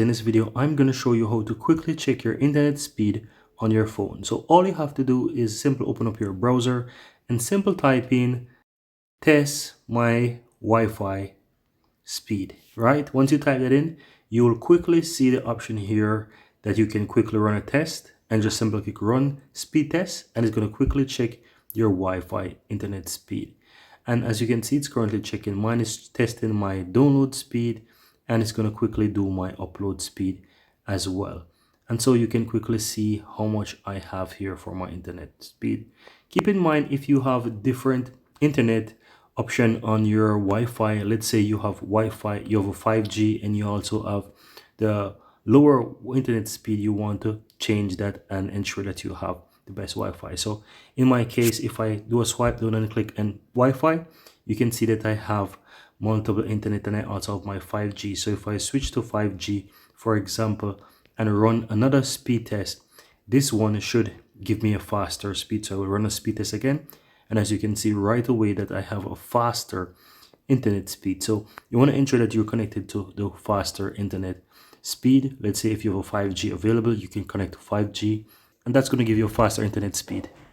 In this video, I'm going to show you how to quickly check your internet speed on your phone. So all you have to do is simply open up your browser and simple type in test my Wi-Fi speed, right? Once you type that in, you will quickly see the option here that you can quickly run a test and just simply click run speed test, and it's going to quickly check your Wi-Fi internet speed. And as you can see, it's currently checking. Mine is testing my download speed, and it's going to quickly do my upload speed as well. And so you can quickly see how much I have here for my internet speed. Keep in mind, if you have different internet option on your Wi-Fi, let's say you have Wi-Fi, you have a 5G, and you also have the lower internet speed, you want to change that and ensure that you have the best Wi-Fi. So in my case, if I do a swipe down and click on Wi-Fi, you can see that I have multiple internet and I also have my 5G. So if I switch to 5G, for example, and run another speed test, this one should give me a faster speed. So I will run a speed test again, and as you can see right away that I have a faster internet speed. So you want to ensure that you're connected to the faster internet speed. Let's say if you have a 5G available, you can connect to 5G, and that's going to give you a faster internet speed.